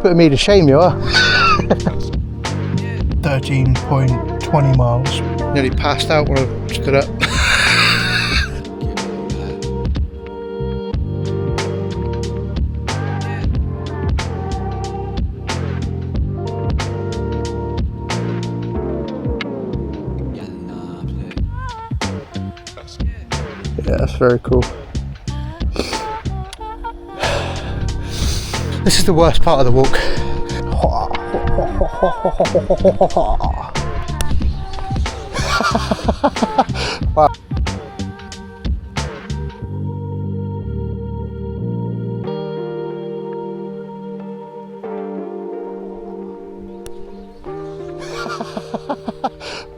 Putting me to shame, you are. 13.20 miles. Nearly passed out when I stood up. Yeah, that's very cool. This is the worst part of the walk. Wow.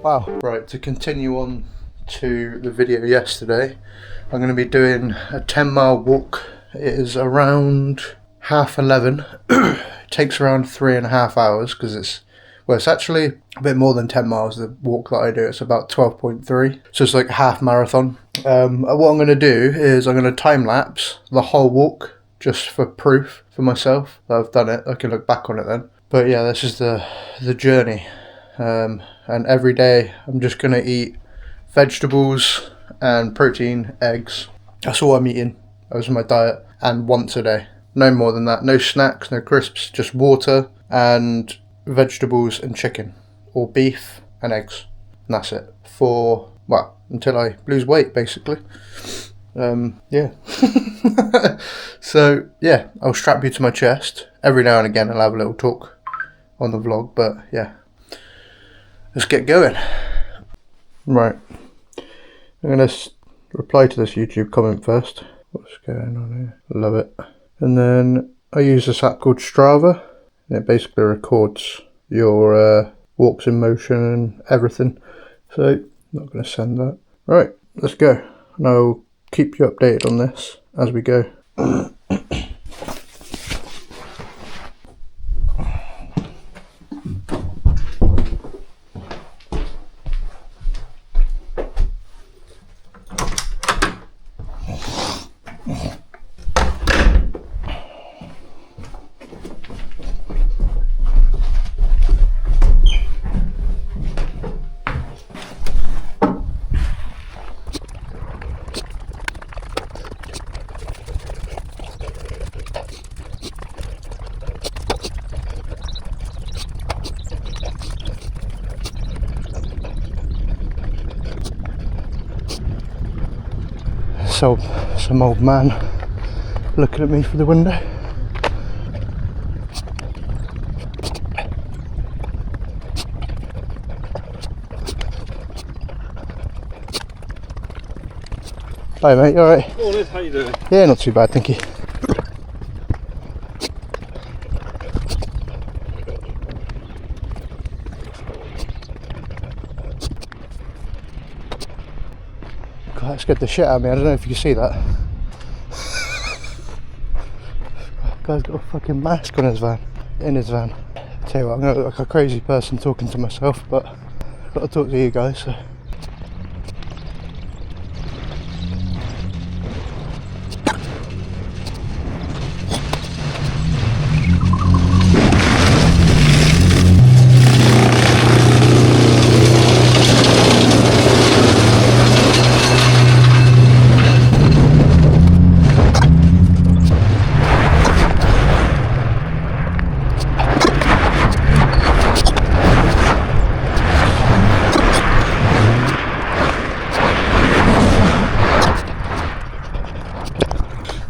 Wow. Right, to continue on to the video yesterday, I'm going to be doing a 10-mile walk. It is around 11:30. It takes around 3.5 hours because it's actually a bit more than 10 miles. The walk that I do, it's about 12.3, so it's like a half marathon. What I'm going to do is I'm going to time lapse the whole walk just for proof for myself that I've done it. I can look back on it then. But yeah, this is the journey, and every day I'm just going to eat vegetables and protein, eggs. That's all I'm eating. Those are my diet, and once a day. No more than that. No snacks, no crisps, just water and vegetables and chicken, or beef and eggs. And that's it for, well, until I lose weight, basically. Yeah. So, yeah, I'll strap you to my chest. Every now and again I'll have a little talk on the vlog, but yeah. Let's get going. Right. I'm going to reply to this YouTube comment first. What's going on here? Love it. And then I use this app called Strava. And it basically records your walks in motion and everything. So I'm not going to send that. Right, let's go. And I'll keep you updated on this as we go. So, some old man looking at me through the window. Hi mate, you alright? Morning, how you doing? Yeah, not too bad, thank you. God, that scared the shit out of me. I don't know if you can see that. Guy's got a fucking mask on his van. In his van. Tell you what, I'm gonna look like a crazy person talking to myself, but I've got to talk to you guys, so.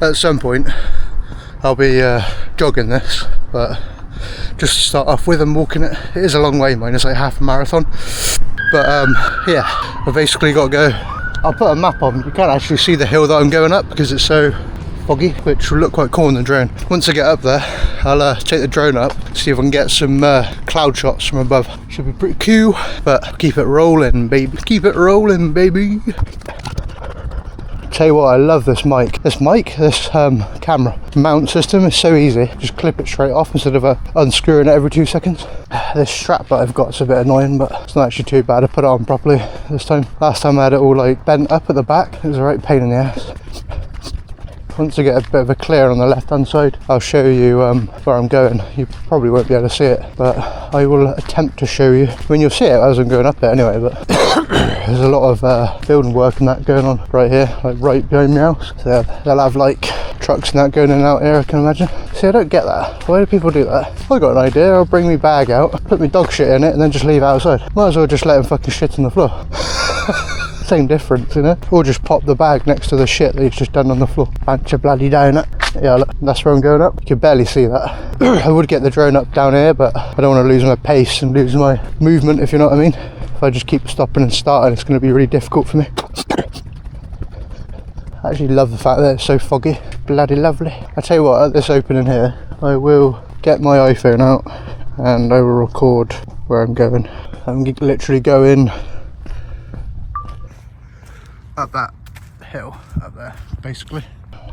At some point I'll be jogging this, but just to start off with, I'm walking it. It is a long way, mine, it's like half a marathon, but yeah, I've basically got to go. I'll put a map on. You can't actually see the hill that I'm going up because it's so foggy, which will look quite cool on the drone. Once I get up there, I'll take the drone up, see if I can get some cloud shots from above. Should be pretty cool, but keep it rolling, baby. Keep it rolling, baby. Tell you what, I love this mic. This camera mount system is so easy. Just clip it straight off instead of unscrewing it every 2 seconds. This strap that I've got is a bit annoying, but it's not actually too bad. I put it on properly this time. Last time I had it all like bent up at the back. It was a right pain in the ass. once I get a bit of a clear on the left hand side, I'll show you where I'm going. You probably won't be able to see it, but I will attempt to show you. I mean, you'll see it as I'm going up it anyway, but there's a lot of building work and that going on right here, like right behind my house. So they'll have like trucks and that going in and out here, I can imagine. See, I don't get that. Why do people do that? I got an idea. I'll bring my bag out, put my dog shit in it, and then just leave it outside. Might as well just let him fucking shit on the floor. Same difference, you know? Or just pop the bag next to the shit that he's just done on the floor. Bunch of bloody donut. Yeah, look, that's where I'm going up. You can barely see that. I would get the drone up down here, but I don't want to lose my pace and lose my movement, if you know what I mean. If I just keep stopping and starting, it's going to be really difficult for me. I actually love the fact that it's so foggy. Bloody lovely. I tell you what, at this opening here, I will get my iPhone out and I will record where I'm going. I'm literally going up that hill up there, basically.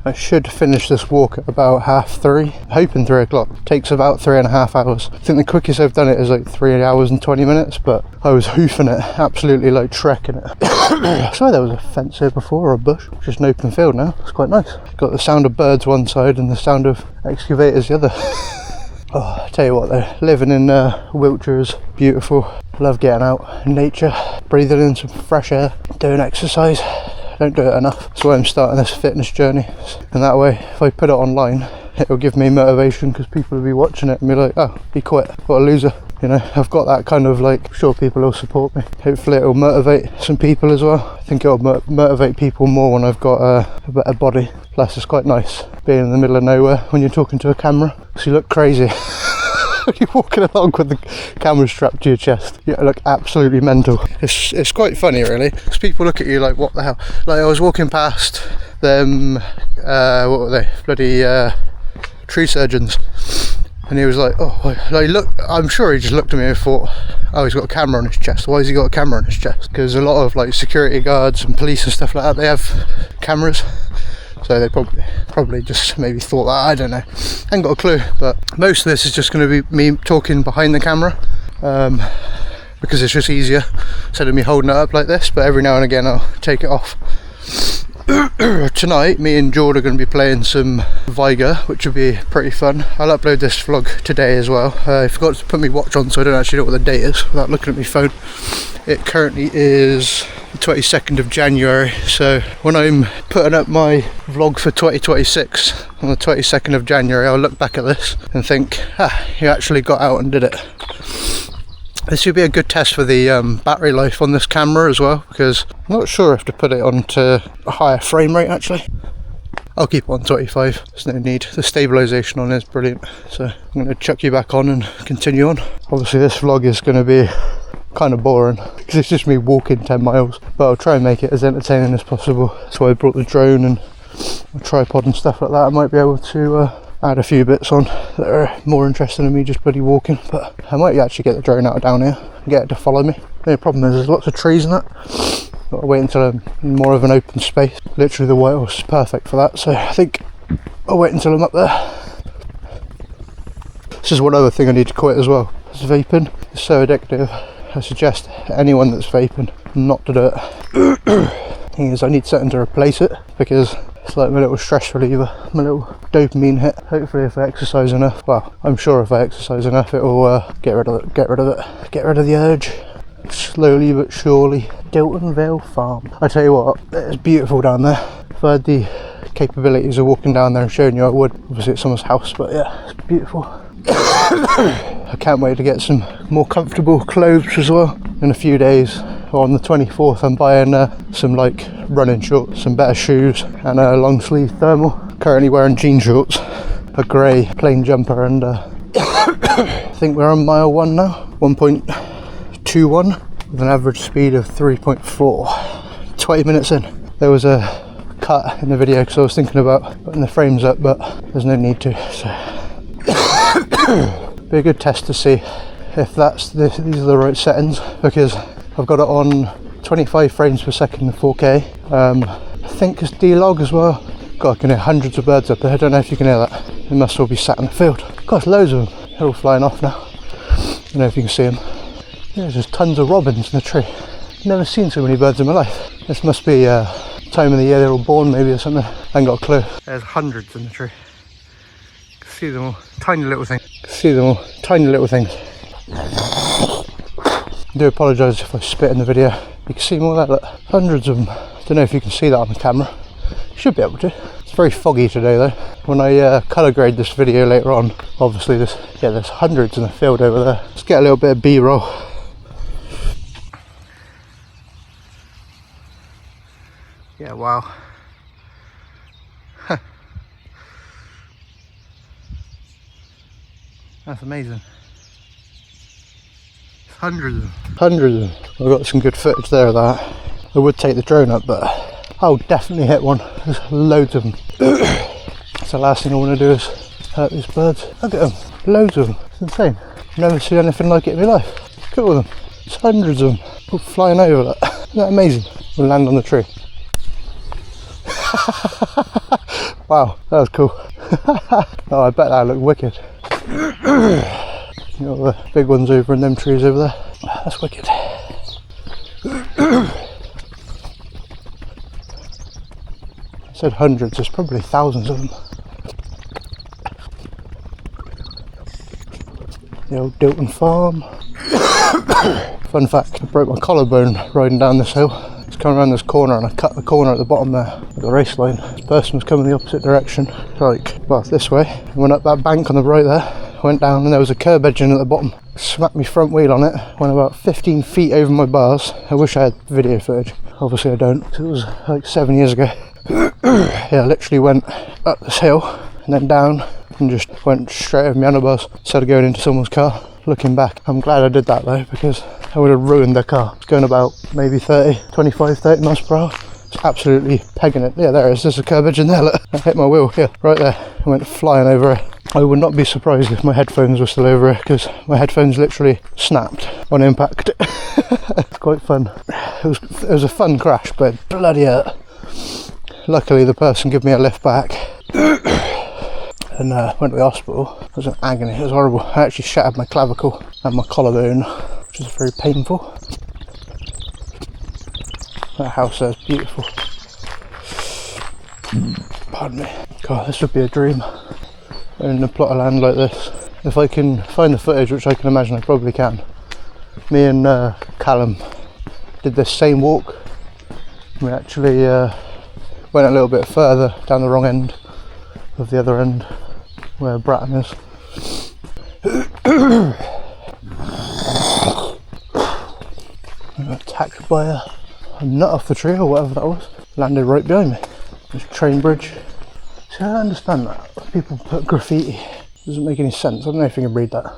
I should finish this walk at about 3:30, hoping 3 o'clock. Takes about 3.5 hours. I think the quickest I've done it is like 3 hours and 20 minutes, but I was hoofing it, absolutely like trekking it. I swear there was a fence here before, or a bush. Just an open field now. It's quite nice. Got the sound of birds one side and the sound of excavators the other. Oh, I tell you what though, living in Wiltshire is beautiful. Love getting out in nature, breathing in some fresh air, doing exercise. Don't do it enough. That's why I'm starting this fitness journey. And that way, if I put it online, it'll give me motivation because people will be watching it and be like, oh, he quit, what a loser. You know, I've got that kind of like, I'm sure people will support me. Hopefully it'll motivate some people as well. I think it'll motivate people more when I've got a better body. Plus it's quite nice being in the middle of nowhere when you're talking to a camera. So you look crazy. You're walking along with the camera strapped to your chest. You look absolutely mental. It's quite funny really, because people look at you like, what the hell? Like I was walking past them, what were they? Bloody tree surgeons. And he was like, oh, like, look, I'm sure he just looked at me and thought, oh, he's got a camera on his chest. Why has he got a camera on his chest? Because a lot of like security guards and police and stuff like that, they have cameras. So they probably just maybe thought that, I don't know. I ain't got a clue, but most of this is just going to be me talking behind the camera, because it's just easier instead of me holding it up like this, but every now and again I'll take it off. Tonight, me and Jord are going to be playing some Viger, which will be pretty fun. I'll upload this vlog today as well. I forgot to put my watch on, so I don't actually know what the date is without looking at my phone. It currently is the 22nd of January, so when I'm putting up my vlog for 2026 on the 22nd of January, I'll look back at this and think, you actually got out and did it. This would be a good test for the battery life on this camera as well, because I'm not sure if to put it onto a higher frame rate actually. I'll keep it on 25, there's no need. The stabilisation on it is brilliant, so I'm going to chuck you back on and continue on. Obviously this vlog is going to be kind of boring because it's just me walking 10 miles, but I'll try and make it as entertaining as possible. That's why I brought the drone and a tripod and stuff like that. I might be able to add a few bits on that are more interesting than me just bloody walking, but I might actually get the drone out of down here and get it to follow me. The only problem is there's lots of trees and that. Got to wait until I'm in more of an open space. Literally the White Horse is perfect for that, so I think I'll wait until I'm up there. This is one other thing I need to quit as well. It's vaping. It's so addictive. I suggest anyone that's vaping not to do it. Thing is, I need something to replace it because it's like my little stress reliever, my little dopamine hit. Hopefully if I exercise enough, well, I'm sure if I exercise enough it will get rid of the urge. Slowly but surely. Dilton Vale Farm. I tell you what, it's beautiful down there. If I had the capabilities of walking down there and showing you, I would. Obviously it's someone's house, but yeah, it's beautiful. I can't wait to get some more comfortable clothes as well. In a few days, on the 24th, I'm buying some like running shorts, some better shoes and a long sleeve thermal. Currently wearing jean shorts, a grey plain jumper, and I think we're on mile 1 now, 1.21 with an average speed of 3.4. 20 minutes in. There was a cut in the video because I was thinking about putting the frames up, but there's no need to, so be a good test to see if these are the right settings, because I've got it on 25 frames per second in 4K. I think it's D-Log as well. God, I can hear hundreds of birds up there. I don't know if you can hear that. They must all be sat in the field. Gosh, loads of them. They're all flying off now. I don't know if you can see them. Yeah, there's just tons of robins in the tree. Never seen so many birds in my life. This must be time of the year they're all born maybe or something. I ain't got a clue. There's hundreds in the tree. You can see them all. Tiny little things. You can see them all. Tiny little things. I do apologise if I spit in the video. You can see them all there, look. Hundreds of them. I don't know if you can see that on the camera. You should be able to. It's very foggy today though. When I colour grade this video later on, obviously there's hundreds in the field over there. Let's get a little bit of B-roll. Yeah, wow. That's amazing. Hundreds of them. Hundreds of them. I've got some good footage there of that. I would take the drone up, but I'll definitely hit one. There's loads of them. That's the last thing I want to do is hurt these birds. Look at them. Loads of them. It's insane. I've never seen anything like it in my life. Look at all of them. There's hundreds of them. All flying over. Like. Isn't that amazing? We'll land on the tree. Wow, that was cool. Oh, I bet that looked wicked. You know, the big ones over in them trees over there. That's wicked. I said hundreds, there's probably thousands of them. The old Dilton farm. Fun fact, I broke my collarbone riding down this hill. I was coming around this corner and I cut the corner at the bottom there at the race line. This person was coming the opposite direction, like, well, this way. I went up that bank on the right there. Went down and there was a curb edge in at the bottom. Smacked my front wheel on it, went about 15 feet over my bars. I wish I had video footage. Obviously I don't, because it was like 7 years ago. Yeah, I literally went up this hill and then down and just went straight over my handlebars instead of going into someone's car. Looking back, I'm glad I did that though, because I would have ruined their car. It's going about maybe 25, 30 miles per hour. It's absolutely pegging it. Yeah, there it is. There's a curb edge in there. Look, I hit my wheel here, right there. I went flying over it. I would not be surprised if my headphones were still over it, because my headphones literally snapped on impact. It's quite fun. It was a fun crash, but bloody hurt. Luckily the person gave me a lift back and went to the hospital. It was an agony. It was horrible. I actually shattered my clavicle and my collarbone, which is very painful. That house there is beautiful. Pardon me. God, this would be a dream. In a plot of land like this. If I can find the footage, which I can imagine I probably can. Me and Callum did this same walk. We actually went a little bit further down the wrong end of the other end where Bratton is. I got attacked by a nut off the tree or whatever that was. Landed right behind me. This train bridge. See, I don't understand that. People put graffiti. It doesn't make any sense. I don't know if you can read that.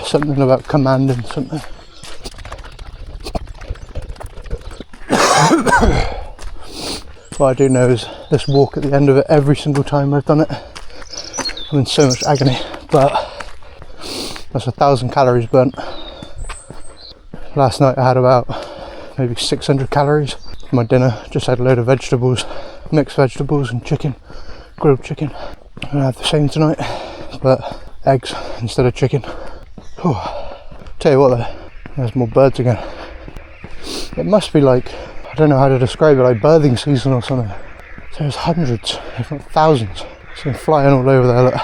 Something about commanding something. What I do know is this walk at the end of it every single time I've done it. I'm in so much agony, but that's 1,000 calories burnt. Last night I had about maybe 600 calories for my dinner. Just had a load of vegetables, mixed vegetables and chicken, grilled chicken. I'm gonna have the same tonight, but eggs instead of chicken. Whew. Tell you what though, there's more birds again. It must be like, I don't know how to describe it, like birthing season or something. So there's hundreds, if not thousands. It's been flying all over there, look.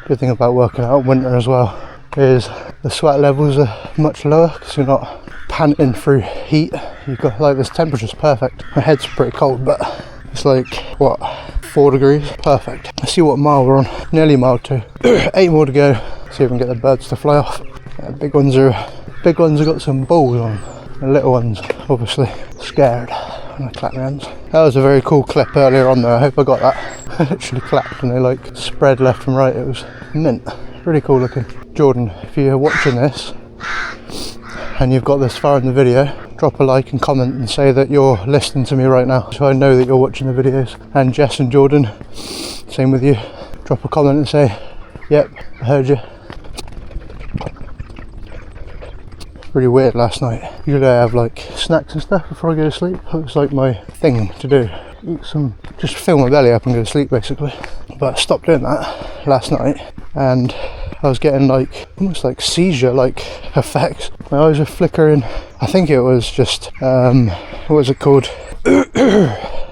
Good thing about working out in winter as well is the sweat levels are much lower because you're not panting through heat. You've got like, this temperature's perfect. My head's pretty cold, but it's like, what, 4 degrees? Perfect. Let's see what mile we're on. Nearly mile 2. 8 more to go. See if we can get the birds to fly off. Yeah, big ones have got some balls on. The little ones, obviously, scared. I'm gonna clap my hands. That was a very cool clip earlier on though. I hope I got that. I literally clapped and they like spread left and right. It was mint. Really cool looking. Jordan, if you're watching this and you've got this far in the video, drop a like and comment and say that you're listening to me right now, so I know that you're watching the videos. And Jess and Jordan, same with you. Drop a comment and say, yep, I heard you. Really weird last night. Usually I have like snacks and stuff before I go to sleep. It was like my thing to do. eat some, just fill my belly up and go to sleep basically. But I stopped doing that last night, and I was getting like almost like seizure like effects. My eyes were flickering. I think it was just what was it called?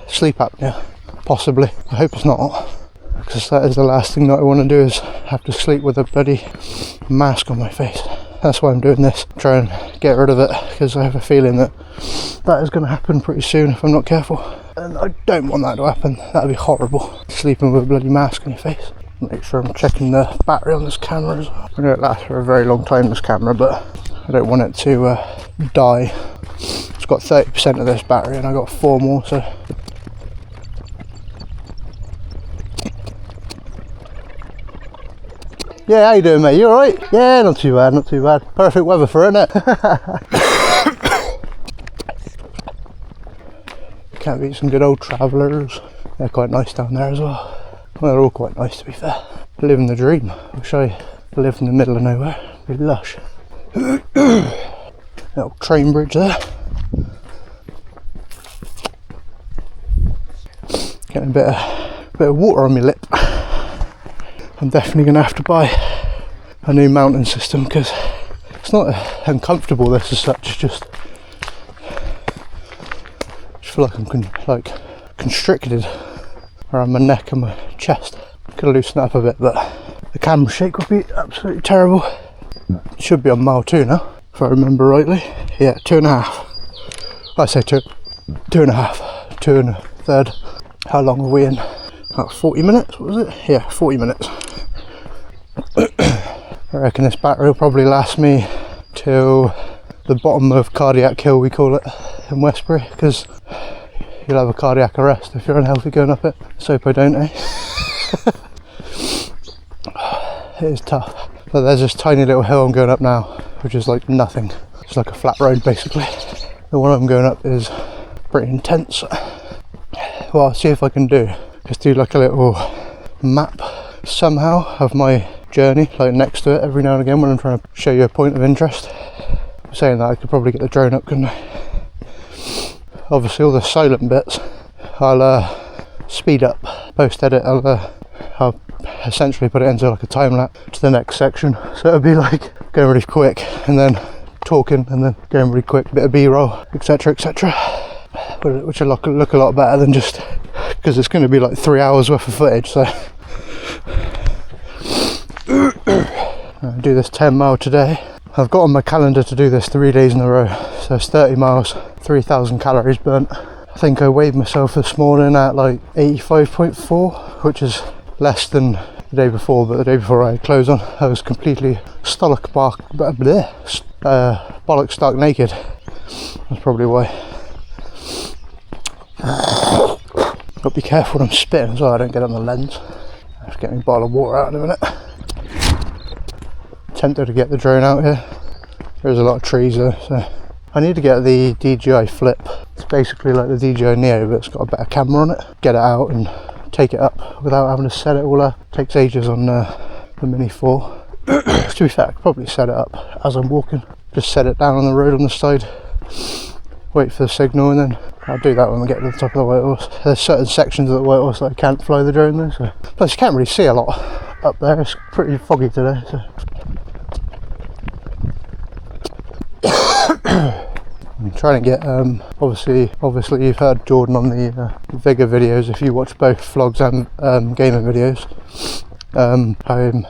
Sleep apnea, possibly. I hope it's not, because that is the last thing that I want to do, is have to sleep with a bloody mask on my face. That's why I'm doing this, try and get rid of it, because I have a feeling that that is going to happen pretty soon if I'm not careful, and I don't want that to happen. That would be horrible, sleeping with a bloody mask on your face. Make sure I'm checking the battery on this camera as well. I know it lasts for a very long time, this camera, but I don't want it to die. It's got 30% of this battery and I got 4 more, so yeah, how you doing, mate? You alright? Yeah, not too bad, not too bad. Perfect weather for it, isn't it? Can't beat some good old Travellers. They're quite nice down there as well. Well, they're all quite nice, to be fair. Living the dream. Wish I lived in the middle of nowhere. It'd be lush. Little train bridge there. Getting a bit of water on my lip. I'm definitely going to have to buy a new mountain system, because it's not uncomfortable, this as such. It's just I feel like I'm constricted around my neck and my chest. Could loosen it up a bit, but the camera shake would be absolutely terrible. It should be on mile 2 now, if I remember rightly. Yeah, 2.5. I say 2.5, 2 1/3. How long are we in? About 40 minutes, what was it? Yeah, 40 minutes. I reckon this battery will probably last me till the bottom of Cardiac Hill, we call it, in Westbury, because you'll have a cardiac arrest if you're unhealthy going up it. So hope I don't, eh? It is tough. But there's this tiny little hill I'm going up now, which is like nothing. It's like a flat road basically. The one I'm going up is pretty intense. Well, I'll see if I can just do like a little map somehow of my journey, like next to it every now and again when I'm trying to show you a point of interest. I'm saying that I could probably get the drone up, couldn't I? Obviously all the silent bits I'll speed up, post edit. I'll essentially put it into like a time lapse to the next section, so it'll be like going really quick and then talking and then going really quick, bit of b-roll, etc, etc, which will look a lot better than just, because it's going to be like 3 hours worth of footage. So I'll do this 10 mile today. I've got on my calendar to do this 3 days in a row, so it's 30 miles, 3,000 calories burnt. I think I weighed myself this morning at like 85.4, which is less than the day before, but the day before I had clothes on, I was completely bollock stark naked. That's probably why. Got to be careful when I'm spitting as well, I don't get on the lens. I'll just get me a bottle of water out in a minute. Tempted to get the drone out here. There's a lot of trees there, so I need to get the DJI Flip. It's basically like the DJI Neo, but it's got a better camera on it. Get it out and take it up without having to set it all up. Takes ages on the Mini 4. To be fair, I could probably set it up as I'm walking. Just set it down on the road on the side, wait for the signal, and then I'll do that when we get to the top of the White Horse. There's certain sections of the White Horse that I can't fly the drone though, so. Plus you can't really see a lot up there, it's pretty foggy today, so. I'm trying to get, obviously you've heard Jordan on the Vigor videos if you watch both vlogs and gaming videos. I'm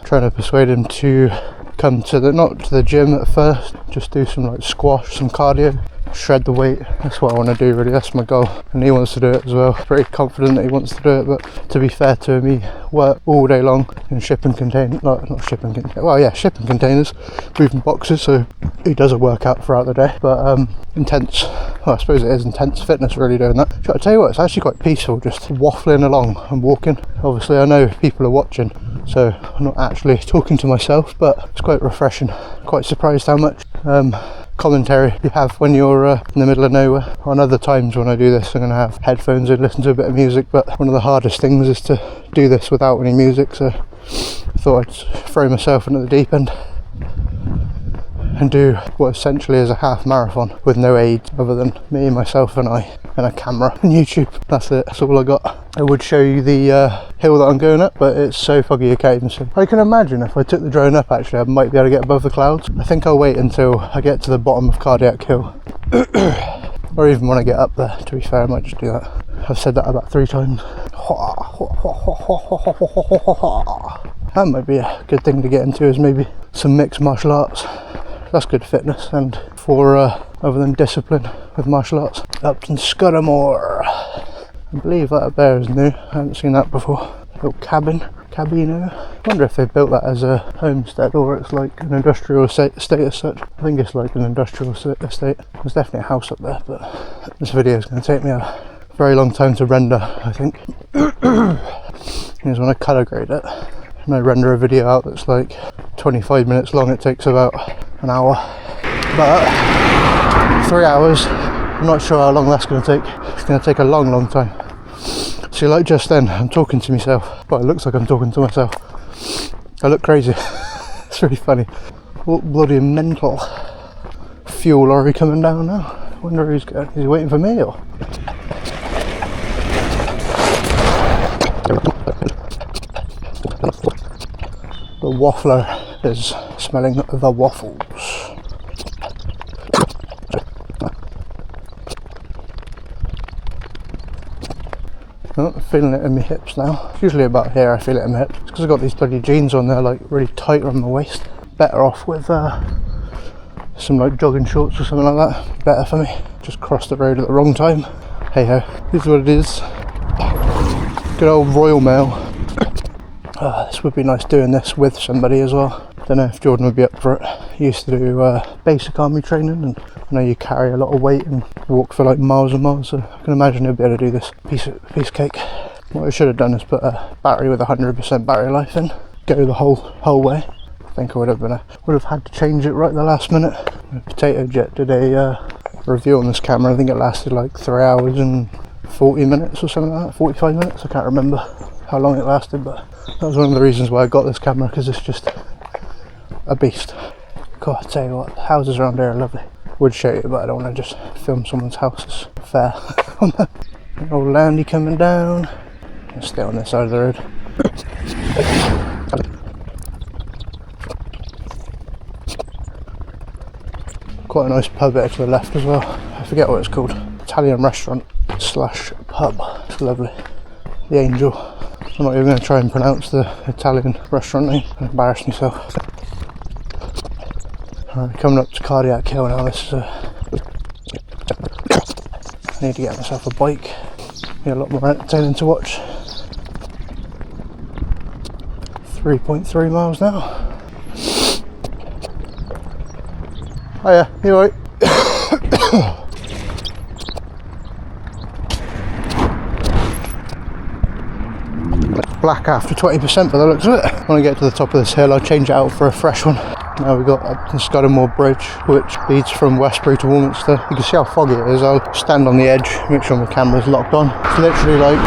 trying to persuade him to come to not to the gym at first, just do some like squash, some cardio, shred the weight. That's what I want to do really, that's my goal, and he wants to do it as well. Pretty confident that he wants to do it, but to be fair to him, he worked all day long in shipping containers, shipping containers, moving boxes, so he does a workout throughout the day, but intense, well, I suppose it is intense fitness really doing that. But I tell you what, it's actually quite peaceful just waffling along and walking. Obviously I know people are watching, so I'm not actually talking to myself, but it's quite refreshing. Quite surprised how much commentary you have when you're in the middle of nowhere. On other times when I do this I'm going to have headphones and listen to a bit of music, but one of the hardest things is to do this without any music, so I thought I'd throw myself into the deep end. and do what essentially is a half marathon with no aids other than me, myself and I, and a camera and YouTube. That's it, that's all I got. I would show you the hill that I'm going up, but it's so foggy you can't even see. I can imagine if I took the drone up, actually I might be able to get above the clouds. I think I'll wait until I get to the bottom of Cardiac Hill or even when I get up there. To be fair, I might just do that. I've said that about 3 times. That might be a good thing to get into, is maybe some mixed martial arts. That's good fitness, and for other than discipline with martial arts. Upton Scudamore. I believe that up there is new. I haven't seen that before. Little cabino. I wonder if they built that as a homestead or it's like an industrial estate as such. I think it's like an industrial estate. There's definitely a house up there, but this video is going to take me a very long time to render, I think. Because when I color grade it and I render a video out that's like 25 minutes long, it takes about an hour. But 3 hours, I'm not sure how long that's going to take. It's going to take a long time. See, like just then, I'm talking to myself. Well, it looks like I'm talking to myself. I look crazy. It's really funny. What bloody mental. Fuel lorry coming down now. I wonder who's going. Is he waiting for me or? The waffler is smelling the waffles. Oh, I'm feeling it in my hips now. It's usually about here I feel it in my hips. It's because I've got these bloody jeans on there, like really tight around my waist. Better off with some like jogging shorts or something like that. Better for me. Just crossed the road at the wrong time. Hey ho, this is what it is. Good old Royal Mail. This would be nice doing this with somebody as well. Don't know if Jordan would be up for it. He used to do basic army training, and I know you carry a lot of weight and walk for like miles and miles, so I can imagine he'll be able to do this piece of cake. What I should have done is put a battery with 100% battery life in, go the whole way. I think I would have had to change it right at the last minute. Potato Jet did a review on this camera. I think it lasted like 3 hours and 40 minutes or something like that, 45 minutes, I can't remember how long it lasted, but that was one of the reasons why I got this camera, because it's just a beast. God, I tell you what, the houses around here are lovely. Would show you, but I don't want to just film someone's house. It's fair. Old Landy coming down. Let's stay on this side of the road. Quite a nice pub here to the left as well. I forget what it's called. Italian restaurant / pub. It's lovely. The Angel. I'm not even going to try and pronounce the Italian restaurant name. I embarrass myself. Alright, coming up to Cardiac Hill now. This is I need to get myself a bike. Be a lot more entertaining to watch. 3.3 miles now. Hiya, you alright? Black after 20% by the looks of it. When I get to the top of this hill, I'll change it out for a fresh one. Now we've got Upton Scudamore Bridge, which leads from Westbury to Warminster. You can see how foggy it is. I'll stand on the edge, make sure my camera's locked on. It's literally like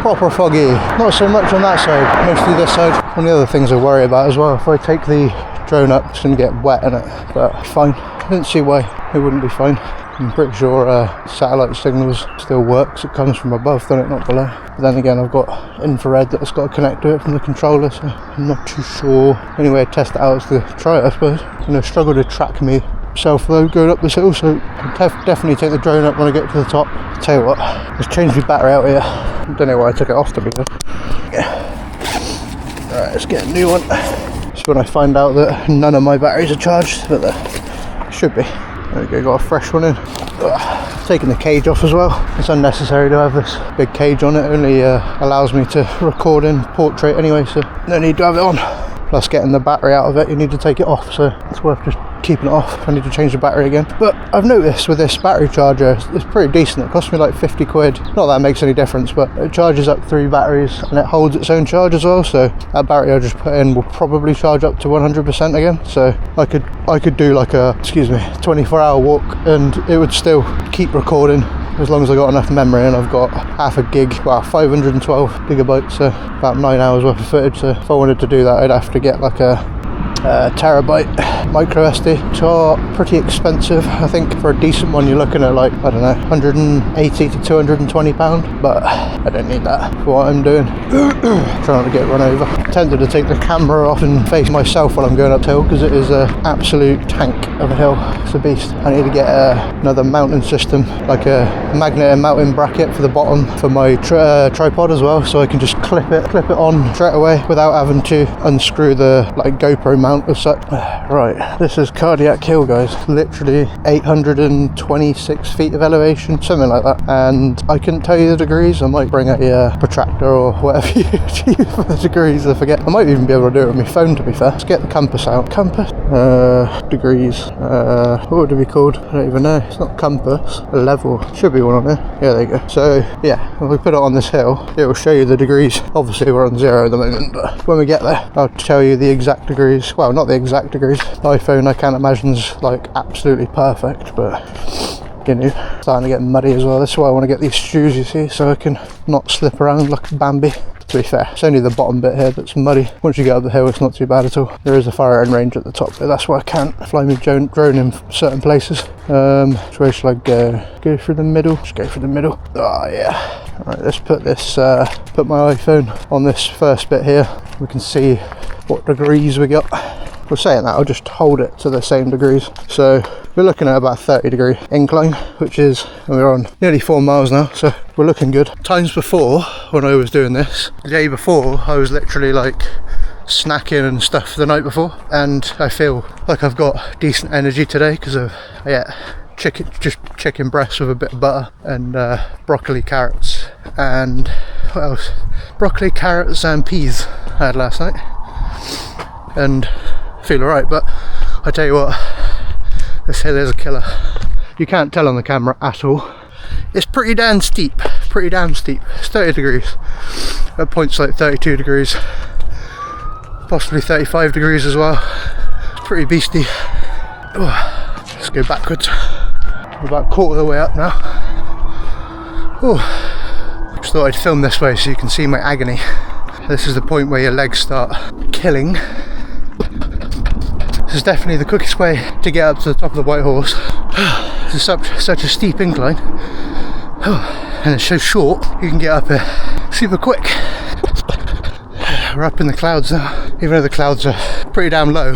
proper foggy. Not so much on that side, mostly this side. One of the other things I worry about as well, if I take the drone up, it's going to get wet in it, but fine. I don't see why it wouldn't be fine. I'm pretty sure satellite signals still works. It comes from above, doesn't it, not below. But then again, I've got infrared that's got to connect to it from the controller, so I'm not too sure. Any way to test it out is to try it, I suppose. I'm going to struggle to track myself though going up this hill, so I'll definitely take the drone up when I get to the top. I'll tell you what, let's change my battery out here. I don't know why I took it off, to be honest. Yeah. Alright, let's get a new one. It's when I find out that none of my batteries are charged, but they should be. There we go, got a fresh one in. Taking the cage off as well. It's unnecessary to have this big cage on it. It only allows me to record in portrait anyway, so no need to have it on. Plus getting the battery out of it, you need to take it off, so it's worth just keeping it off. I need to change the battery again. But I've noticed with this battery charger, it's pretty decent. It cost me like 50 quid. Not that it makes any difference, but it charges up 3 batteries and it holds its own charge as well. So that battery I just put in will probably charge up to 100% again. So I could do like a 24-hour walk and it would still keep recording as long as I got enough memory, and I've got half a gig, well 512 gigabytes, so about 9 hours worth of footage. So if I wanted to do that, I'd have to get like a terabyte micro SD, which are pretty expensive. I think for a decent one you're looking at like, I don't know, 180 to 220 £, but I don't need that for what I'm doing. Trying to get run over. I'm tempted to take the camera off and face myself while I'm going uphill, because it is an absolute tank of a hill. It's a beast. I need to get another mounting system, like a magnet and mounting bracket for the bottom for my tripod as well, so I can just clip it on straight away without having to unscrew the like GoPro mount as such. Right, this is Cardiac Hill, guys. Literally 826 feet of elevation, something like that, and I couldn't tell you the degrees. I might bring a protractor or whatever you use for the degrees. I forget. I might even be able to do it with my phone, to be fair. Let's get the compass out. Compass, degrees, what would it be called? I don't even know. It's not compass. A level, should be one on there. Yeah, there you go. So yeah, if we put it on this hill, it will show you the degrees. Obviously we're on 0 at the moment, but when we get there I'll tell you the exact degrees. Well, not the exact degrees. The iPhone I can't imagine's like absolutely perfect, but you know, starting to get muddy as well. That's why I want to get these shoes, you see, so I can not slip around like Bambi. To be fair, it's only the bottom bit here that's muddy. Once you get up the hill, it's not too bad at all. There is a firing range at the top, but that's why I can't fly my drone in certain places. So where should I go? Go through the middle? Just go through the middle. Oh yeah. Alright, let's put this, put my iPhone on this first bit here. We can see what degrees we got. Well, saying that, I'll just hold it to the same degrees. So we're looking at about 30-degree incline, which is, we're on nearly 4 miles now, so we're looking good. Times before, when I was doing this, the day before, I was literally like snacking and stuff the night before, and I feel like I've got decent energy today because of, yeah, chicken breast with a bit of butter and broccoli, carrots, and what else? Broccoli, carrots and peas I had last night, and feel alright. But I tell you what, this hill is a killer. You can't tell on the camera at all. It's pretty damn steep. It's 30 degrees. At points like 32 degrees, possibly 35 degrees as well. It's pretty beastly. Oh, let's go backwards. We're about a quarter of the way up now. Oh, just thought I'd film this way so you can see my agony. This is the point where your legs start killing. This is definitely the quickest way to get up to the top of the White Horse. This is such a steep incline, and it's so short you can get up here super quick. We're up in the clouds now, even though the clouds are pretty damn low.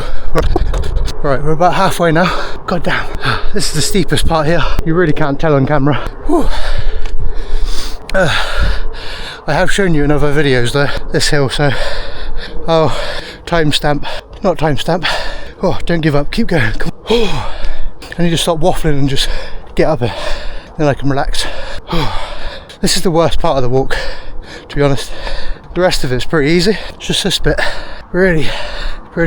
Right, we're about halfway now. God damn, this is the steepest part here. You really can't tell on camera. I have shown you in other videos this hill, so not timestamp. Oh, don't give up, keep going. Come on. Oh, I need to stop waffling and just get up here, then I can relax. Oh, this is the worst part of the walk, to be honest. The rest of it's pretty easy. It's just this bit really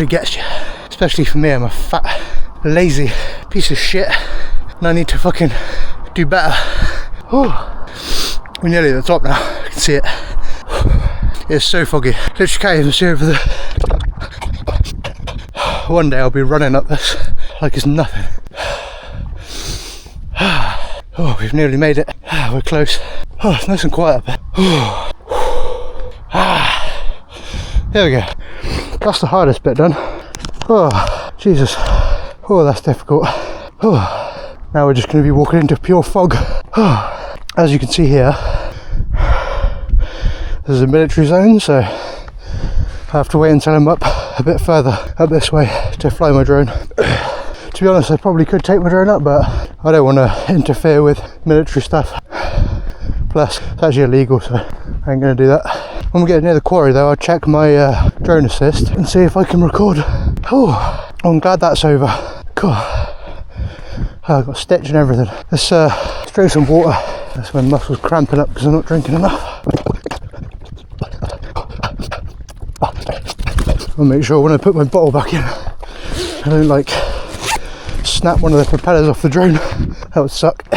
gets you. Especially for me, I'm a fat, lazy piece of shit, and I need to fucking do better. Oh, we're nearly at the top now. I can see it. It's so foggy. Literally can't even see over the. One day I'll be running up this like it's nothing. Oh, we've nearly made it. We're close. Oh, it's nice and quiet up here. There we go. That's the hardest bit done. Oh, Jesus. Oh, that's difficult. Oh, now we're just going to be walking into pure fog. Oh, as you can see here, there's a military zone, so I have to wait until I'm up a bit further up this way to fly my drone. To be honest, I probably could take my drone up, but I don't want to interfere with military stuff. Plus, it's actually illegal, so I ain't going to do that. When we get near the quarry though, I'll check my drone assist and see if I can record. Oh, I'm glad that's over. Cool. Oh, I've got a stitch and everything. Let's drink some water. That's my muscles cramping up because I'm not drinking enough. I'll make sure when I put my bottle back in, I don't like snap one of the propellers off the drone. That would suck.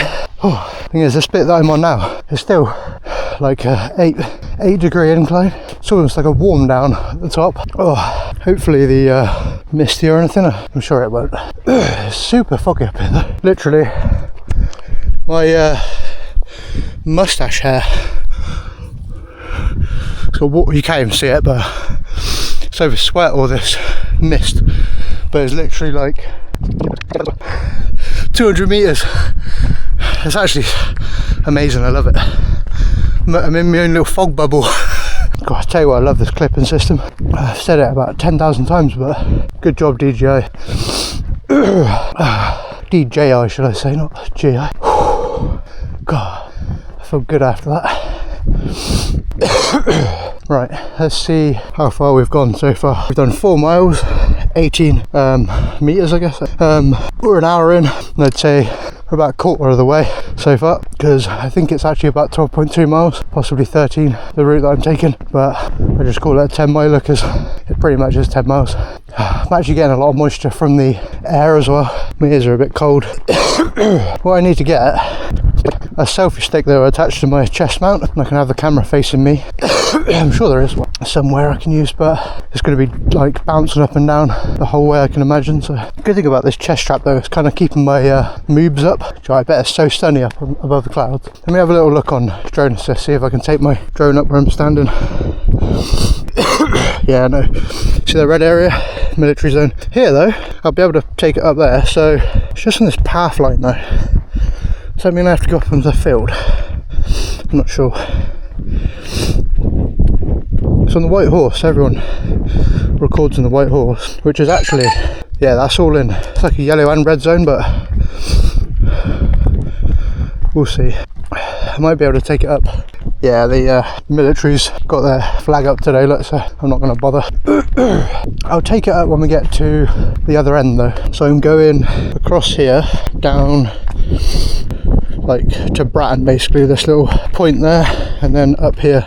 Oh, thing is, this bit that I'm on now is still like a 8-degree incline. It's almost like a warm down at the top. Oh, hopefully the misty or anything. I'm sure it won't. It's super foggy up here though. Literally, my mustache hair. It's got water. You can't even see it, but it's over sweat or this mist but it's literally like 200 meters. It's actually amazing. I love it. I'm in my own little fog bubble. God, I tell you what, I love this clipping system. I've said it about 10,000 times, but good job, DJI. DJI, should I say, not GI. God, I feel good after that. Right, let's see how far we've gone so far. We've done 4 miles, 18 meters, I guess. We're an hour in, and I'd say we're about a quarter of the way so far, because I think it's actually about 12.2 miles, possibly 13, the route that I'm taking, but I just call it a 10 miler because it pretty much is 10 miles. I'm actually getting a lot of moisture from the air as well. My ears are a bit cold. What I need to get, a selfie stick that are attached to my chest mount, and I can have the camera facing me. I'm sure there is one somewhere I can use, but it's going to be like bouncing up and down the whole way, I can imagine. So good thing about this chest strap though, it's kind of keeping my moobs up, which I bet it's so sunny up above the clouds. Let me have a little look on Drone Assist, see if I can take my drone up where I'm standing. Yeah, no. See the red area? Military zone. Here though, I'll be able to take it up there, so it's just on this path line though. So I'm going to have to go up into the field. I'm not sure. It's on the White Horse. Everyone records on the White Horse, which is actually, yeah, that's all in. It's like a yellow and red zone, but we'll see. I might be able to take it up. Yeah, the military's got their flag up today, look, so I'm not going to bother. I'll take it up when we get to the other end though. So I'm going across here, down like to Bratton, basically, this little point there, and then up here.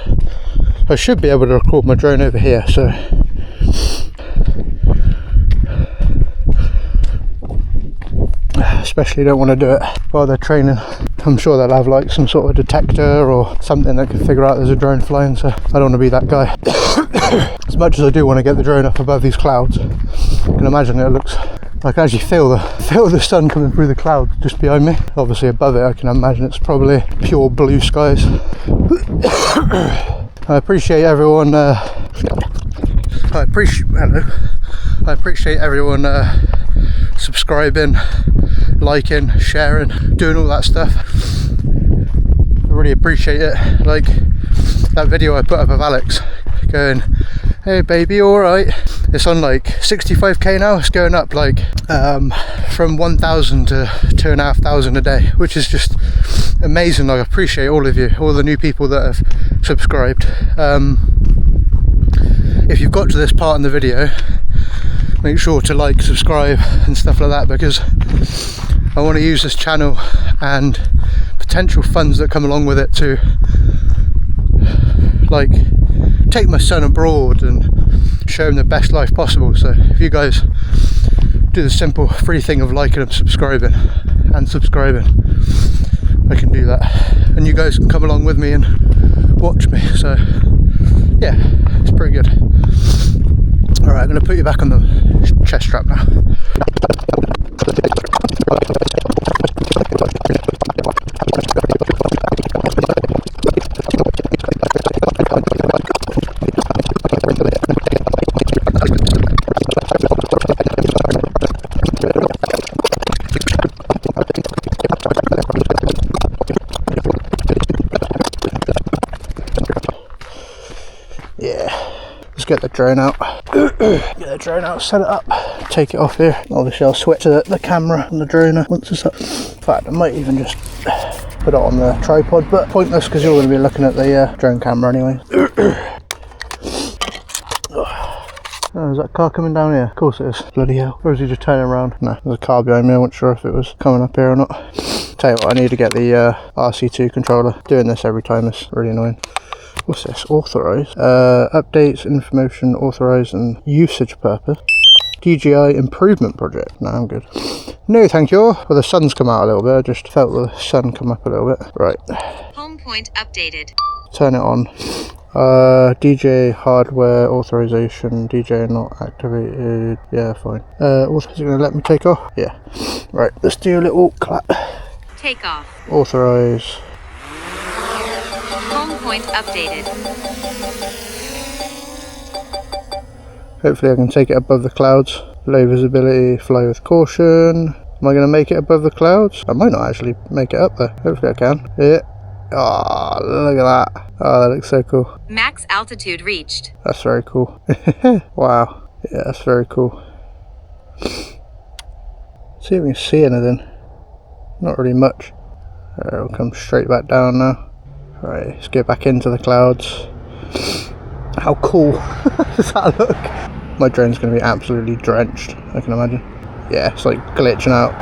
I should be able to record my drone over here, so especially don't want to do it while they're training. I'm sure they'll have like some sort of detector or something that can figure out there's a drone flying, so I don't want to be that guy. As much as I do want to get the drone up above these clouds, I can imagine it looks, I can actually feel the sun coming through the clouds just behind me. Obviously above it I can imagine it's probably pure blue skies. I appreciate everyone I appreciate everyone subscribing, liking, sharing, doing all that stuff. I really appreciate it. Like that video I put up of Alex going, "Hey baby, alright?" It's on like 65k now. It's going up like from 1,000 to 2,500 a day, which is just amazing. I appreciate all of you, all the new people that have subscribed. If you've got to this part in the video, make sure to like, subscribe and stuff like that, because I want to use this channel and potential funds that come along with it to like take my son abroad and show him the best life possible. So if you guys do the simple free thing of liking and subscribing, I can do that, and you guys can come along with me and watch me. So yeah, it's pretty good. Alright, I'm going to put you back on the chest strap now. Yeah, let's get the drone out. Get the drone out, set it up, take it off here. Obviously I'll switch to the camera and the drone once it's up. In fact, I might even just put it on the tripod, but pointless because you're going to be looking at the drone camera anyway. Oh, is that car coming down here? Of course it is. Bloody hell. Or is he just turning around? No, there's a car behind me. I wasn't sure if it was coming up here or not. Tell you what, I need to get the RC2 controller. Doing this every time is really annoying. What's this? Authorise. Updates, information, authorise and usage purpose. DJI improvement project. No, I'm good. No, thank you. Well, the sun's come out a little bit. I just felt the sun come up a little bit. Right. Home point updated. Turn it on. DJ hardware authorization. DJ not activated. Yeah, fine. Also, is it going to let me take off? Yeah. Right, let's do a little clap. Take off. Authorize. Home point updated. Hopefully I can take it above the clouds. Low visibility, fly with caution. Am I going to make it above the clouds? I might not actually make it up there. Hopefully I can. Yeah. Oh, look at that. Oh, that looks so cool. Max altitude reached. That's very cool. Wow. Yeah, that's very cool. See if we can see anything. Not really much. We'll come straight back down now. Right, let's get back into the clouds. How cool does that look? My drone's going to be absolutely drenched, I can imagine. Yeah, it's like glitching out.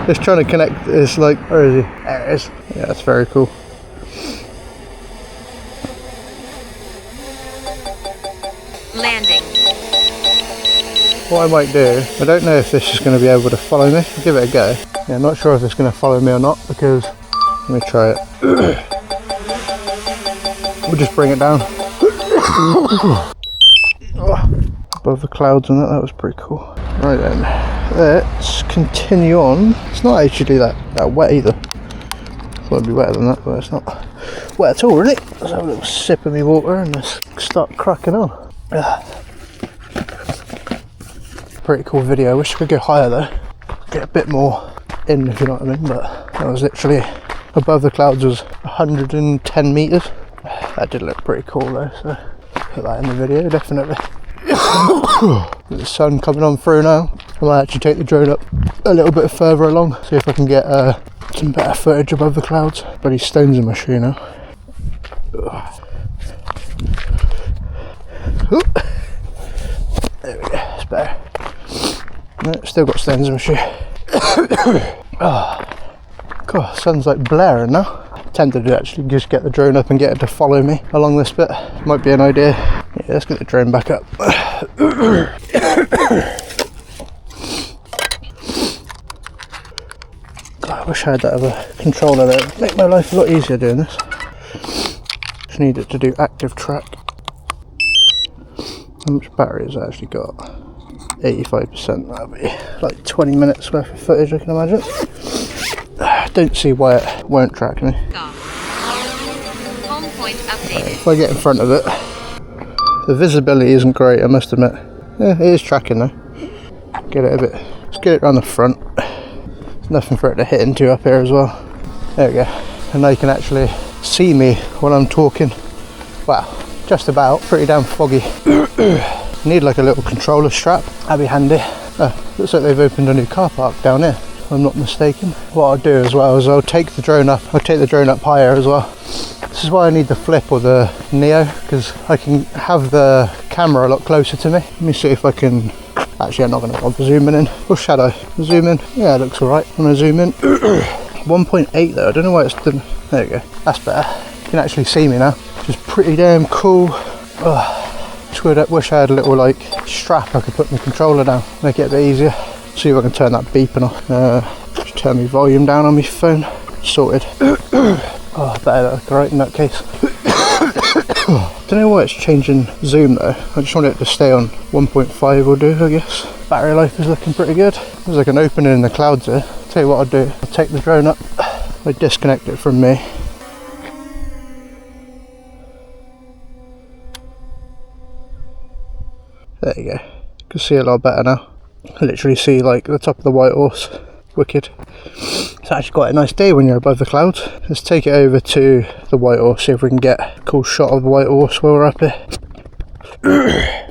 It's trying to connect. It's like, where is he? There it is. Yeah, that's very cool. Landing. What I might do, I don't know if this is going to be able to follow me. I'll give it a go. Yeah, I'm not sure if it's going to follow me or not because, let me try it. We'll just bring it down. Above the clouds and that was pretty cool. Right then, let's continue on. It's not actually that wet either. Thought it'd be wetter than that, but it's not wet at all really. Let's have a little sip of my water and let's start cracking on. Pretty cool video. I wish I could go higher though. Get a bit more in, if you know what I mean, but that was literally above the clouds was 110 metres. That did look pretty cool though, so put that in the video definitely. The sun coming on through now. I might actually take the drone up a little bit further along, see if I can get some better footage above the clouds. Bloody stones in my shoe now. There we go, it's better. No, still got stones in my shoe. Oh, God, sun's like blaring now. Tempted to actually just get the drone up and get it to follow me along this bit. Might be an idea. Yeah, let's get the drone back up. God, I wish I had that other controller there. It'd make my life a lot easier doing this. Just need it to do active track. How much battery has it actually got? 85%. That'll be like 20 minutes worth of footage, I can imagine. Don't see why it won't track me. Home point updated. If I get in front of it, the visibility isn't great, I must admit. Yeah, it is tracking though. Get it a bit. Let's get it around the front. There's nothing for it to hit into up here as well. There we go. And now you can actually see me when I'm talking. Well, just about. Pretty damn foggy. Need like a little controller strap. That'd be handy. Oh, looks like they've opened a new car park down here, if I'm not mistaken. What I'll do as well is I'll take the drone up higher as well. This is why I need the flip or the Neo, because I can have the camera a lot closer to me. Let me see if I can, actually I'm not going to bother zooming in. Or should I? Zoom in? Yeah, it looks alright. I'm going to zoom in. 1.8 though, I don't know why it's done. There we go, that's better. You can actually see me now, which is pretty damn cool. Wish I had a little like strap I could put my controller down, make it a bit easier. See if I can turn that beeping off. Just turn my volume down on my phone. Sorted. Oh, I better look right in that case. Don't know why it's changing zoom though. I just want it to stay on 1.5 will do, I guess. Battery life is looking pretty good. There's like an opening in the clouds here. Tell you what I'll do. I'll take the drone up. I disconnect it from me. There you go. You can see a lot better now. I literally see like the top of the White Horse. Wicked. It's actually quite a nice day when you're above the clouds. Let's take it over to the White Horse, see if we can get a cool shot of the White Horse while we're up here.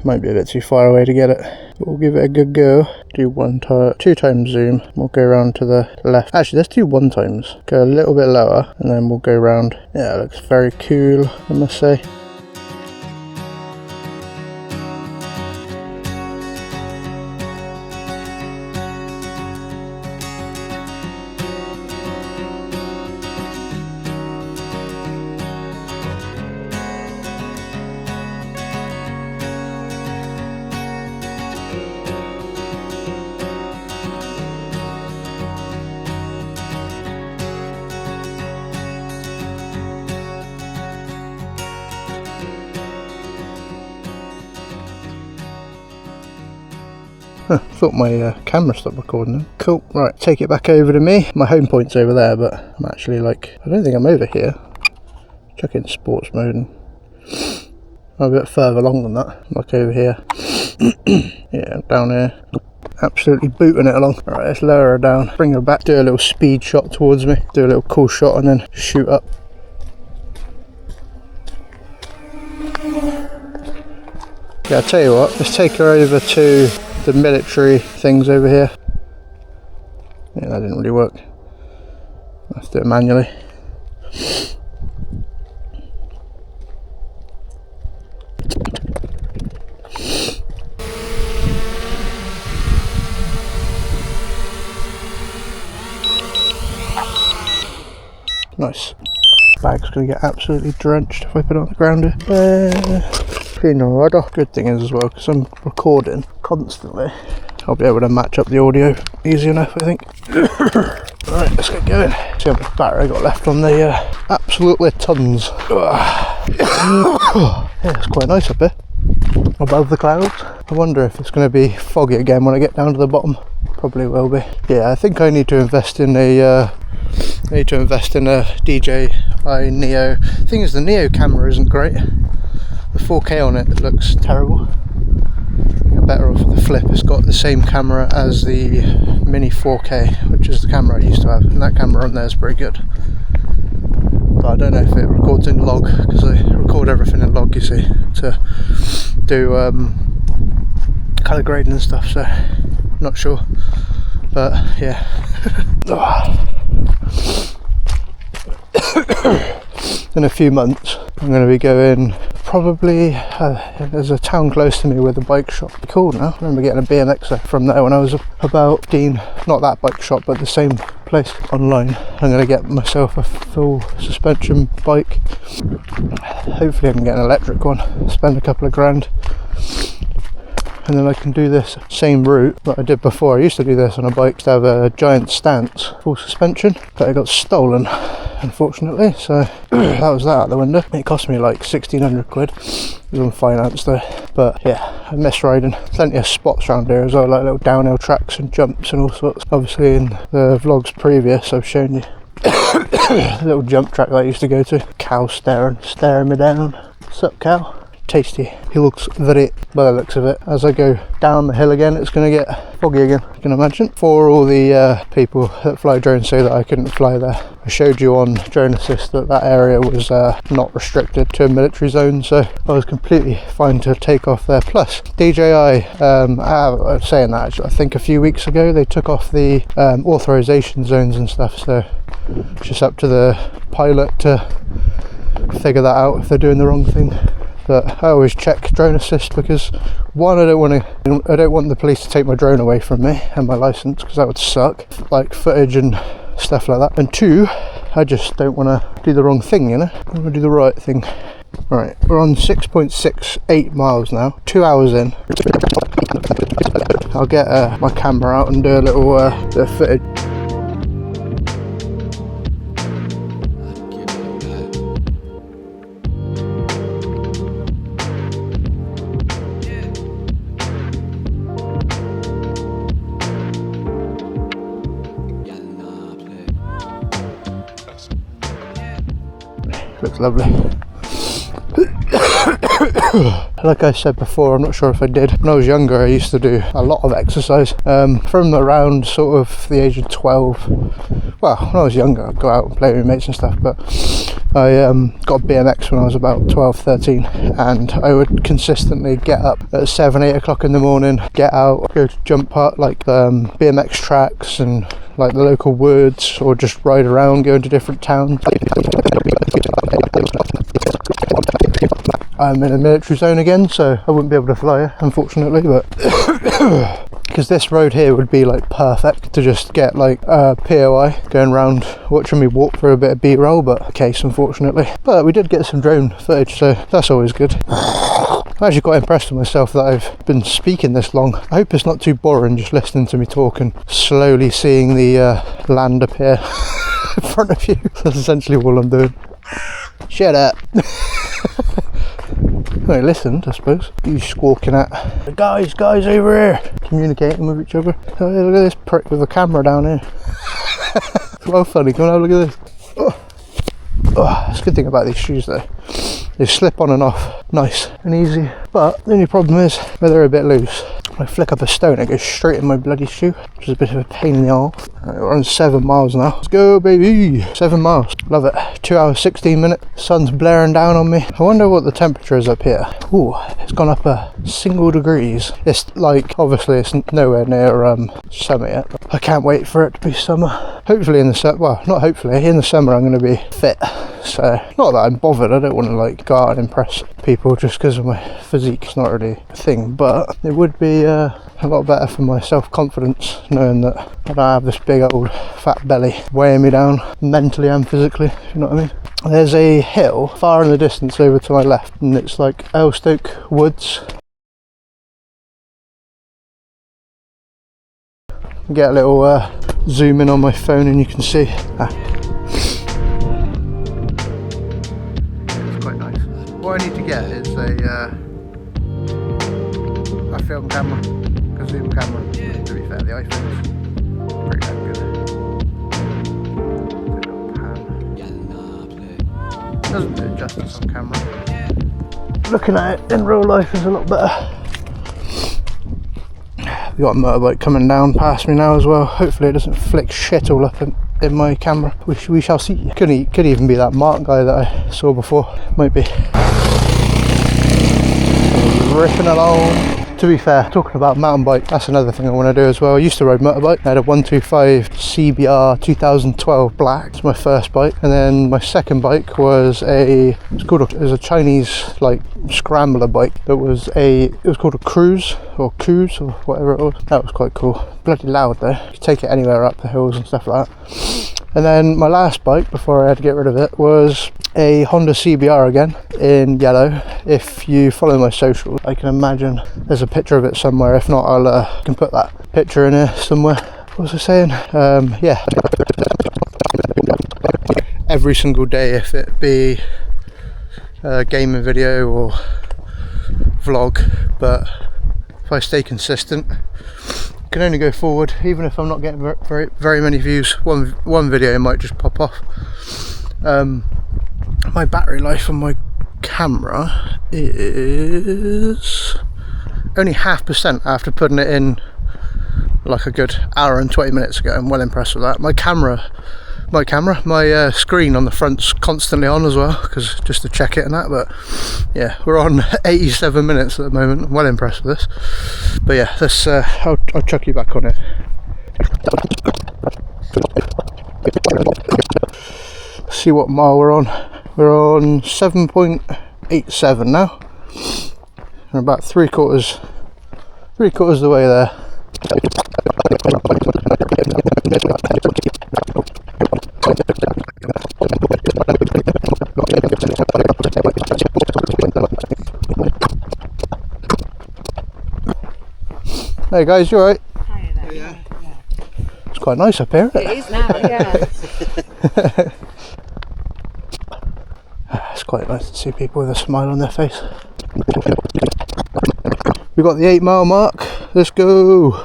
Might be a bit too far away to get it, but we'll give it a good go. Do 2 times zoom. We'll go around to the left. Actually, let's do 1 times. Go a little bit lower, and then we'll go around. Yeah, it looks very cool, I must say. Thought my camera stopped recording then. Cool, right, take it back over to me. My home point's over there, but I'm actually like, I don't think I'm over here. Chuck it in sports mode and I'm a bit further along than that. Like over here. Yeah, down here. absolutely booting it along. Alright, let's lower her down, bring her back, do a little speed shot towards me, do a little cool shot and then shoot up. Yeah, I'll tell you what, let's take her over to the military things over here. Yeah, that didn't really work. I'll have to do it manually. Nice. Bag's gonna get absolutely drenched if I put it on the ground here. Clean the rudder. Good thing is as well, because I'm recording constantly, I'll be able to match up the audio easy enough, I think. Right, let's get going. See how much battery I got left on the absolutely tons. Yeah, it's quite nice up here above the clouds. I wonder if it's going to be foggy again when I get down to the bottom. Probably will be. Yeah, I think I need to invest in a DJI Neo. Thing is, the Neo camera isn't great. The 4K on it looks terrible. You're better off with the Flip. It's got the same camera as the Mini 4K, which is the camera I used to have, and that camera on there is pretty good. But I don't know if it records in log, because I record everything in log, you see, to do colour grading and stuff, so not sure. But yeah. In a few months I'm going to be going probably there's a town close to me with a bike shop. Cool. Now I remember getting a BMXer from there when I was about 15. Not that bike shop, but the same place online. I'm going to get myself a full suspension bike. Hopefully I can get an electric one, spend a couple of grand, and then I can do this same route that I did before. I used to do this on a bike to have a giant stance, full suspension, but it got stolen, unfortunately, so that was that out the window. It cost me like 1,600 quid. It was on finance though. But yeah, I miss riding. Plenty of spots around here as well, like little downhill tracks and jumps and all sorts. Obviously in the vlogs previous I've shown you the little jump track that I used to go to. Cow staring me down. Sup, cow? Tasty. He looks very, by the looks of it. As I go down the hill again, it's going to get foggy again, I can imagine. For all the people that fly drones say that I couldn't fly there, I showed you on Drone Assist that that area was not restricted to a military zone, so I was completely fine to take off there. Plus DJI, saying that actually, I think a few weeks ago they took off the authorization zones and stuff, so it's just up to the pilot to figure that out if they're doing the wrong thing. But I always check Drone Assist because one, I don't want the police to take my drone away from me and my license, because that would suck, like footage and stuff like that. And two, I just don't want to do the wrong thing, you know. I want to do the right thing. Right, we're on 6.68 miles now, 2 hours in. I'll get my camera out and do a little bit of footage. Looks lovely. Like I said before, I'm not sure if I did, when I was younger I used to do a lot of exercise from around sort of the age of 12. Well, when I was younger I'd go out and play with mates and stuff, but I got a BMX when I was about 12, 13, and I would consistently get up at 7, 8 o'clock in the morning, get out, go to jump park, like BMX tracks and like the local woods, or just ride around, go into different towns. I'm in a military zone again, so I wouldn't be able to fly, unfortunately, but because this road here would be like perfect to just get like POI going around watching me walk for a bit of B-roll, but case unfortunately. But we did get some drone footage, so that's always good. I'm actually quite impressed with myself that I've been speaking this long. I hope it's not too boring just listening to me talk and slowly seeing the land appear in front of you. That's essentially all I'm doing. Shut up. Well, I listened, I suppose. You squawking at guys over here, communicating with each other. Oh, yeah, look at this prick with a camera down here. It's well funny. Come on, have a look at this. Oh, that's a good thing about these shoes though. They slip on and off nice and easy, but the only problem is where they're a bit loose. When I flick up a stone, it goes straight in my bloody shoe, which is a bit of a pain in the arse. We're on 7 miles now. Let's go, baby! 7 miles. Love it. 2 hours, 16 minutes. Sun's blaring down on me. I wonder what the temperature is up here. Ooh, it's gone up a single degrees. It's like, obviously it's nowhere near summer yet. But I can't wait for it to be summer. Hopefully in the summer, well, not hopefully, in the summer I'm going to be fit. So, not that I'm bothered, I don't want to like go out and impress people just because of my physique. It's not really a thing, but it would be a lot better for my self-confidence knowing that I don't have this big old fat belly weighing me down mentally and physically, if you know what I mean. There's a hill far in the distance over to my left, and it's like Elstoke Woods. Get a little zoom in on my phone and you can see. It's quite nice. What I need to get is a film camera, a zoom camera. To be fair, the iPhone's pretty damn good. Doesn't do it justice on camera. Looking at it in real life is a lot better. We've got a motorbike coming down past me now as well. Hopefully it doesn't flick shit all up in my camera. We shall see. Could even be that Mark guy that I saw before. Might be. Ripping along. To be fair, talking about mountain bike, that's another thing I want to do as well. I used to ride motorbike. I had a 125 CBR 2012 black. It's my first bike, and then my second bike was it was a Chinese like scrambler bike. It was called a Cruise or whatever it was. That was quite cool. Bloody loud though. You could take it anywhere up the hills and stuff like that. And then my last bike before I had to get rid of it was a Honda CBR again in yellow. If you follow my socials, I can imagine there's a picture of it somewhere. If not, I can put that picture in here somewhere. What was I saying? Yeah. Every single day, if it be a gaming video or vlog, but if I stay consistent, I can only go forward. Even if I'm not getting very many views, one video might just pop off. My battery life on my camera is only 0.5% after putting it in like a good hour and 20 minutes ago. I'm well impressed with that. My screen on the front's constantly on as well, because just to check it and that. But yeah, we're on 87 minutes at the moment. I'm well impressed with this. But yeah, let's I'll chuck you back on it. See what mile we're on. We're on 7.87 now. We're about three quarters of the way there. Hey guys, you alright? Hi there. Yeah. It's quite nice up here, isn't it? It is now, yeah. It's quite nice to see people with a smile on their face. We got the 8 mile mark. Let's go.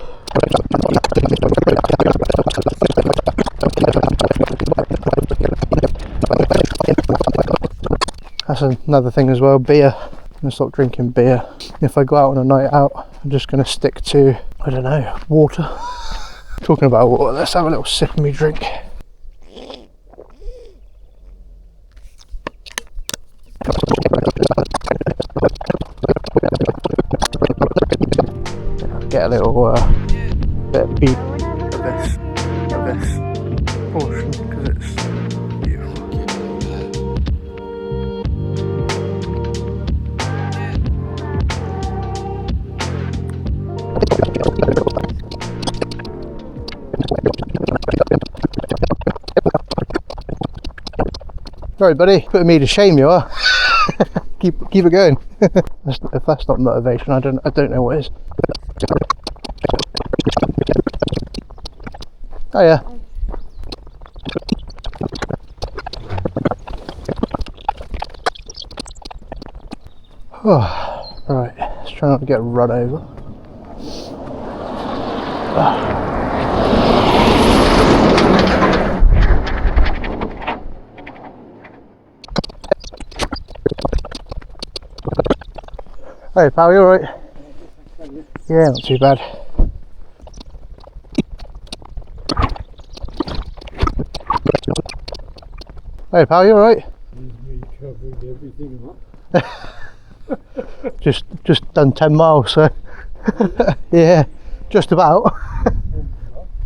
That's another thing as well, beer. I'm gonna stop drinking beer. If I go out on a night out, I'm just gonna stick to, I don't know, water. Talking about water, let's have a little sip of me drink. Get a little bit of beep of this portion because it's beautiful. Sorry, buddy, putting me to shame, you are. keep it going. If that's not motivation, I don't know what is. Oh yeah. Oh, right, let's try not to get run over. Hey pal, you alright? Yeah, not too bad. Hey pal, you alright? Me covered everything up. Just done 10 miles, so yeah, just about.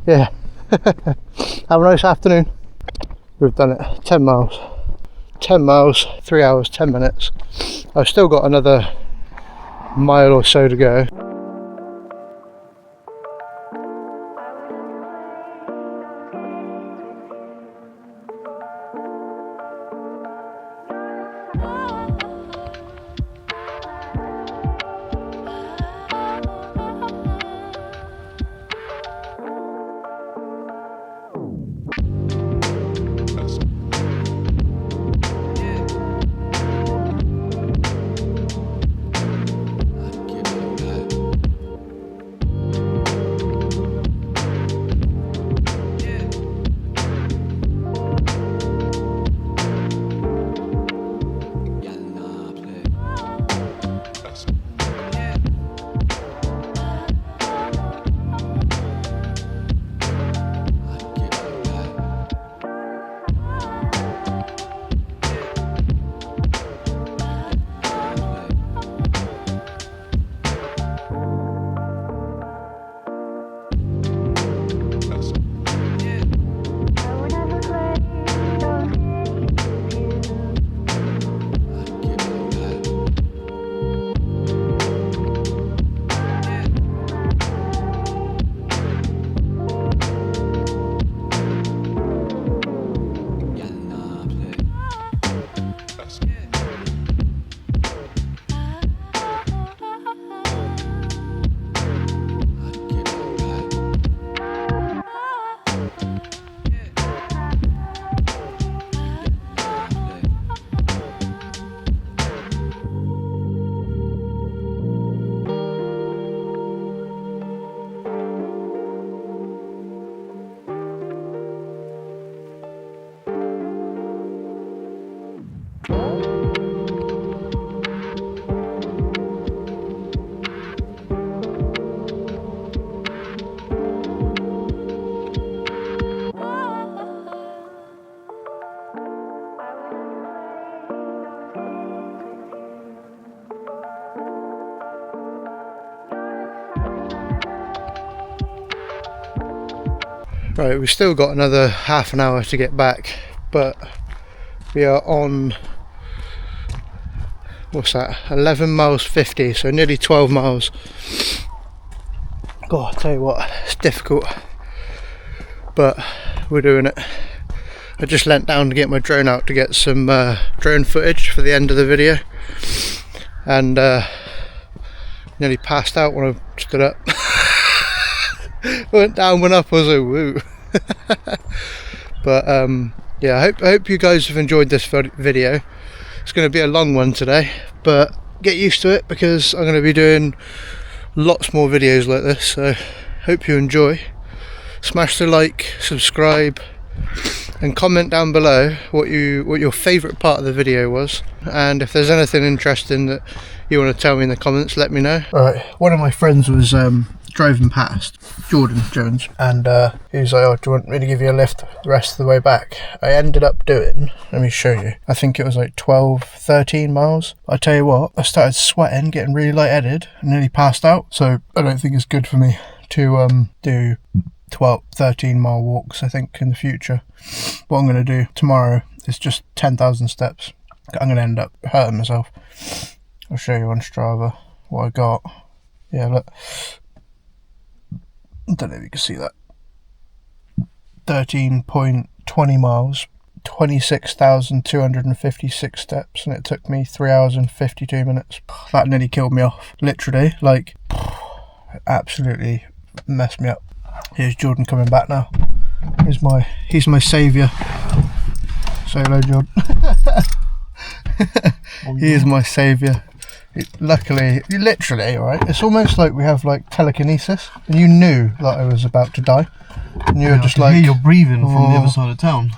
Yeah. Have a nice afternoon. We've done it, 10 miles. 10 miles, 3 hours, 10 minutes. I've still got another mile or so to go. Right, we've still got another half an hour to get back, but we are on, what's that, 11 miles 50, so nearly 12 miles. God, I tell you what, it's difficult, but we're doing it. I just leant down to get my drone out to get some drone footage for the end of the video, and nearly passed out when I stood up. Went down, went up, I was like, woo. But yeah, I hope you guys have enjoyed this video. It's going to be a long one today, but get used to it because I'm going to be doing lots more videos like this, so hope you enjoy. Smash the like, subscribe, and comment down below what your favourite part of the video was, and if there's anything interesting that you want to tell me in the comments, let me know. Alright, one of my friends was driving past, Jordan Jones, and he was like, oh, do you want me to give you a lift the rest of the way back? I ended up doing, let me show you, I think it was like 12-13 miles. I tell you what, I started sweating, getting really lightheaded, and nearly passed out, so I don't think it's good for me to do 12-13 mile walks. I think in the future what I'm going to do tomorrow is just 10,000 steps. I'm going to end up hurting myself. I'll show you on Strava what I got. Yeah, look, I don't know if you can see that. 13.20 miles, 26,256 steps, and it took me 3 hours and 52 minutes. That nearly killed me off, literally, like, absolutely messed me up. Here's Jordan coming back now. He's my saviour. Say hello, Jordan. He is my saviour. Luckily, literally, right, it's almost like we have like telekinesis, and you knew that I was about to die, and you were just like, I hear you're breathing from the other side of town.